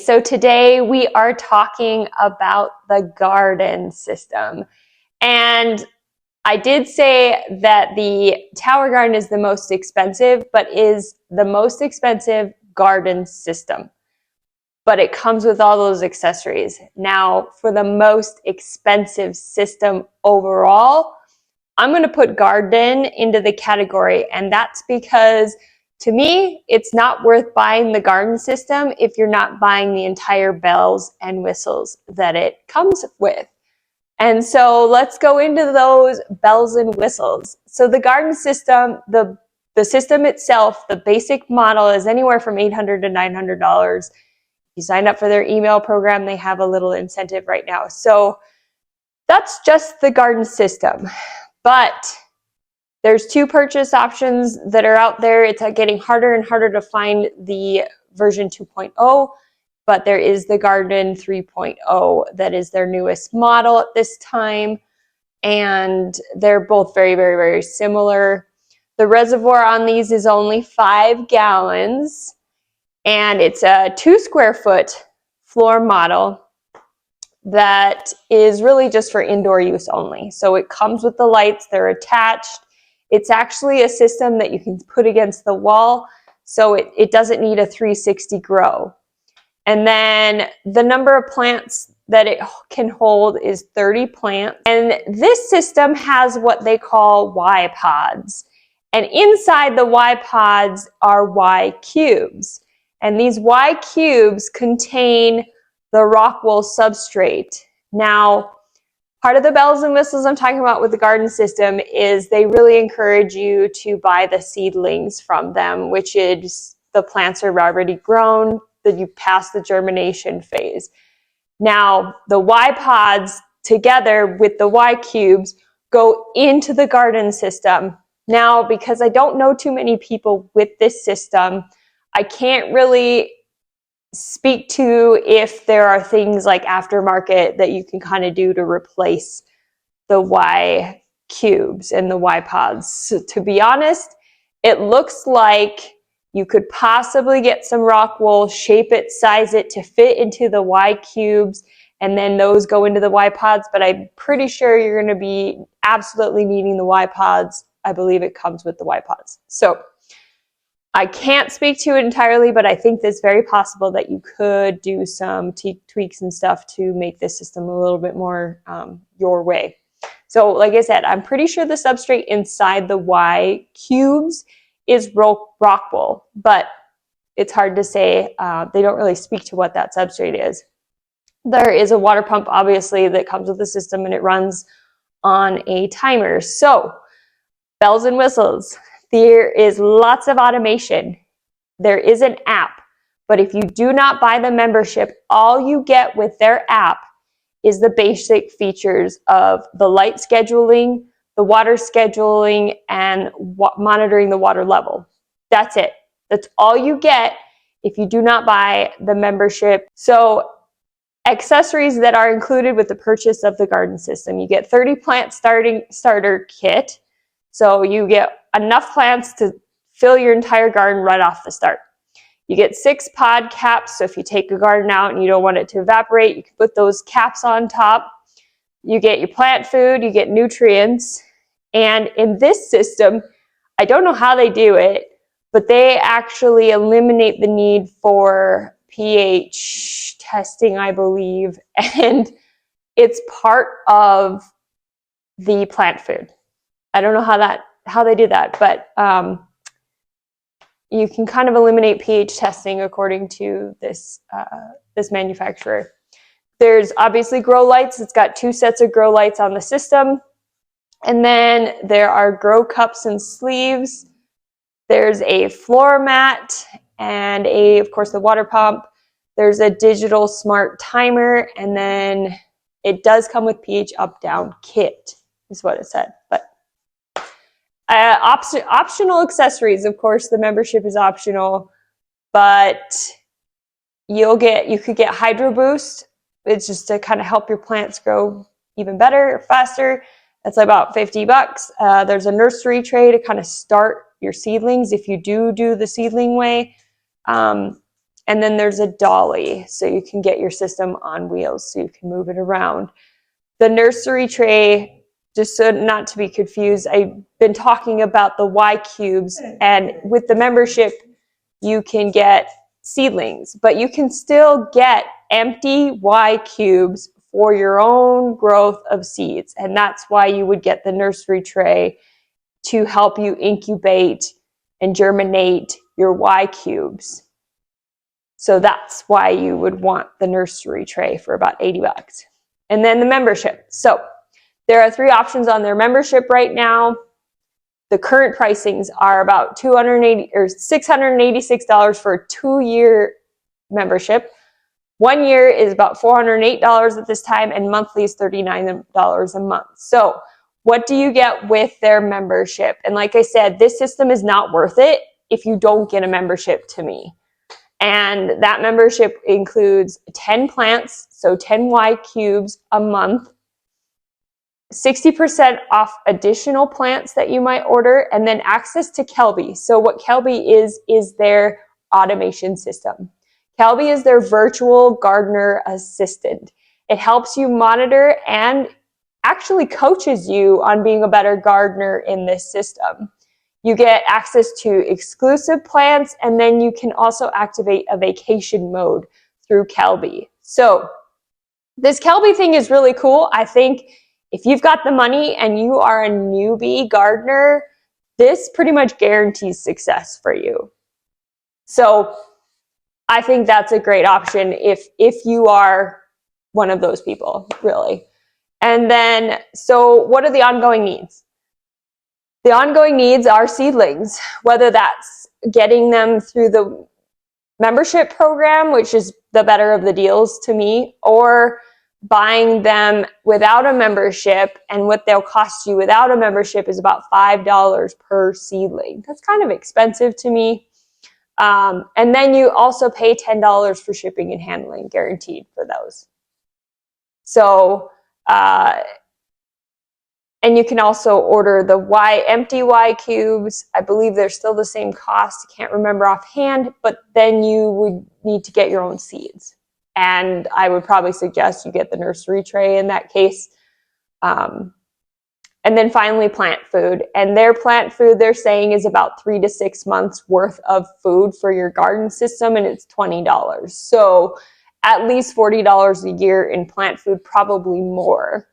so today we are talking about the Gardyn system. And I did say that the Tower Garden is the most expensive, but is the most expensive garden system. But it comes with all those accessories. Now, for the most expensive system overall, I'm going to put Gardyn into the category, and that's because to me, it's not worth buying the garden system if you're not buying the entire bells and whistles that it comes with. And so let's go into those bells and whistles. So the garden system, the system itself, the basic model is anywhere from $800 to $900. You sign up for their email program, they have a little incentive right now. So that's just the garden system. But there's two purchase options that are out there. It's getting harder and harder to find the version 2.0, but there is the Gardyn 3.0 that is their newest model at this time. And they're both very, very, very similar. The reservoir on these is only 5 gallons, and it's a 2 square foot floor model that is really just for indoor use only. So it comes with the lights, they're attached. It's actually a system that you can put against the wall, so it doesn't need a 360 grow. And then the number of plants that it can hold is 30 plants. And this system has what they call Y pods. And inside the Y pods are Y cubes. And these Y cubes contain the rock wool substrate. Now, part of the bells and whistles I'm talking about with the garden system is they really encourage you to buy the seedlings from them, which is the plants are already grown, that you pass the germination phase. Now, the Y pods together with the Y cubes go into the garden system. Now, because I don't know too many people with this system, I can't really speak to if there are things like aftermarket that you can kind of do to replace the Y cubes and the Y pods. So to be honest, it looks like you could possibly get some rock wool, shape it, size it to fit into the Y cubes, and then those go into the Y pods, but I'm pretty sure you're going to be absolutely needing the Y pods. I believe it comes with the Y pods. So I can't speak to it entirely, but I think it's very possible that you could do some tweaks and stuff to make this system a little bit more your way. So like I said, I'm pretty sure the substrate inside the Y cubes is rock wool, but it's hard to say. They don't really speak to what that substrate is. There is a water pump, obviously, that comes with the system, and it runs on a timer. So bells and whistles. There is lots of automation. There is an app, but if you do not buy the membership, all you get with their app is the basic features of the light scheduling, the water scheduling, and monitoring the water level. That's it. That's all you get if you do not buy the membership. So accessories that are included with the purchase of the garden system. You get 30 plant starter kit. So you get enough plants to fill your entire garden right off the start. You get 6 pod caps, so if you take a garden out and you don't want it to evaporate, you can put those caps on top. You get your plant food, you get nutrients, and in this system, I don't know how they do it, but they actually eliminate the need for pH testing, I believe, and it's part of the plant food. I don't know how they do that, but you can kind of eliminate pH testing according to this manufacturer. There's obviously grow lights. It's got 2 sets of grow lights on the system. And then there are grow cups and sleeves. There's a floor mat and of course, the water pump. There's a digital smart timer, and then it does come with pH up-down kit, is what it said. But optional accessories, of course, the membership is optional, but you could get Hydro Boost. It's just to kind of help your plants grow even better or faster. That's about $50. There's a nursery tray to kind of start your seedlings if you do the seedling way. And then there's a dolly, so you can get your system on wheels, so you can move it around. The nursery tray, just so not to be confused, I've been talking about the Y cubes, and with the membership, you can get seedlings, but you can still get empty Y cubes for your own growth of seeds. And that's why you would get the nursery tray, to help you incubate and germinate your Y cubes. So that's why you would want the nursery tray for about 80 bucks. And then the membership. So there are 3 options on their membership right now. The current pricings are about $280 or $686 for a 2-year membership. 1 year is about $408 at this time, and monthly is $39 a month. So what do you get with their membership? And like I said, this system is not worth it if you don't get a membership to me. And that membership includes 10 plants, so 10 Y cubes a month, 60% off additional plants that you might order, and then access to Kelby. So what Kelby is their automation system. Kelby is their virtual gardener assistant. It helps you monitor and actually coaches you on being a better gardener in this system. You get access to exclusive plants, and then you can also activate a vacation mode through Kelby. So this Kelby thing is really cool. I think if you've got the money and you are a newbie gardener, this pretty much guarantees success for you. So I think that's a great option if you are one of those people, really. And then, so what are the ongoing needs? The ongoing needs are seedlings, whether that's getting them through the membership program, which is the better of the deals to me, or buying them without a membership, and what they'll cost you without a membership is about $5 per seedling. That's kind of expensive to me. And then you also pay $10 for shipping and handling, guaranteed for those. So, and you can also order the empty Y cubes. I believe they're still the same cost. I can't remember offhand, but then you would need to get your own seeds. And I would probably suggest you get the nursery tray in that case. And then finally, plant food. And their plant food, they're saying, is about 3 to 6 months worth of food for your garden system, and it's $20. So at least $40 a year in plant food, probably more,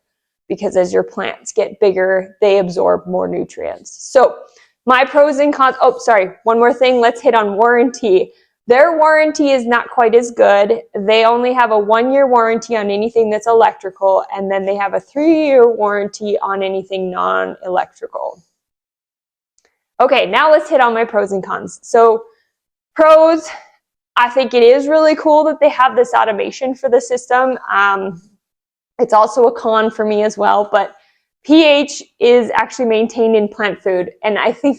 because as your plants get bigger, they absorb more nutrients. So my pros and cons, oh, sorry, one more thing, let's hit on warranty. Their warranty is not quite as good. They only have a 1-year warranty on anything that's electrical, and then they have a 3-year warranty on anything non-electrical. Okay, now let's hit on my pros and cons. So pros, I think it is really cool that they have this automation for the system. It's also a con for me as well, but pH is actually maintained in plant food, and I think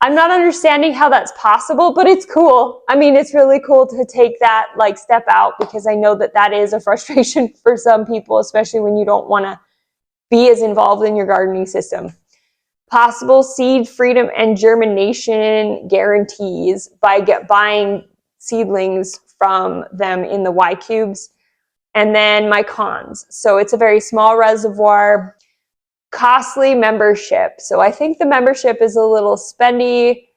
I'm not understanding how that's possible, but it's cool. I mean, it's really cool to take that step out, because I know that is a frustration for some people, especially when you don't want to be as involved in your gardening system. Possible seed freedom and germination guarantees by buying seedlings from them in the Y cubes. And then my cons. So it's a very small reservoir. Costly membership. So I think the membership is a little spendy,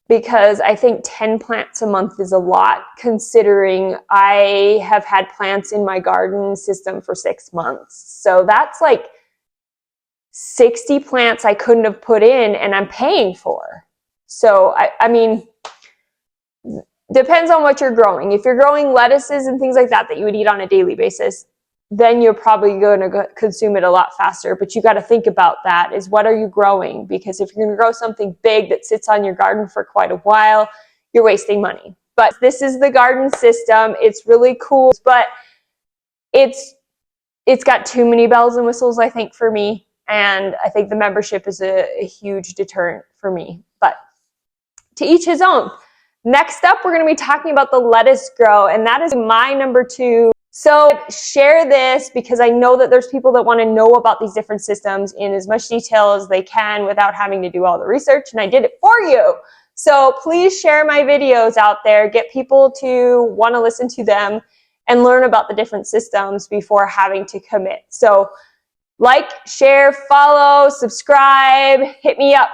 because I think 10 plants a month is a lot, considering I have had plants in my garden system for 6 months. So that's like 60 plants I couldn't have put in and I'm paying for. So I mean, depends on what you're growing. If you're growing lettuces and things like that you would eat on a daily basis, then you're probably going to consume it a lot faster. But you got to think about that, is what are you growing? Because if you're going to grow something big that sits on your garden for quite a while, you're wasting money. But this is the garden system. It's really cool, but it's got too many bells and whistles, I think, for me. And I think the membership is a huge deterrent for me. But to each his own. Next up, we're going to be talking about the lettuce grow, and that is my number 2. So share this, because I know that there's people that want to know about these different systems in as much detail as they can without having to do all the research, and I did it for you. So please share my videos out there, get people to want to listen to them and learn about the different systems before having to commit. So like, share, follow, subscribe, hit me up.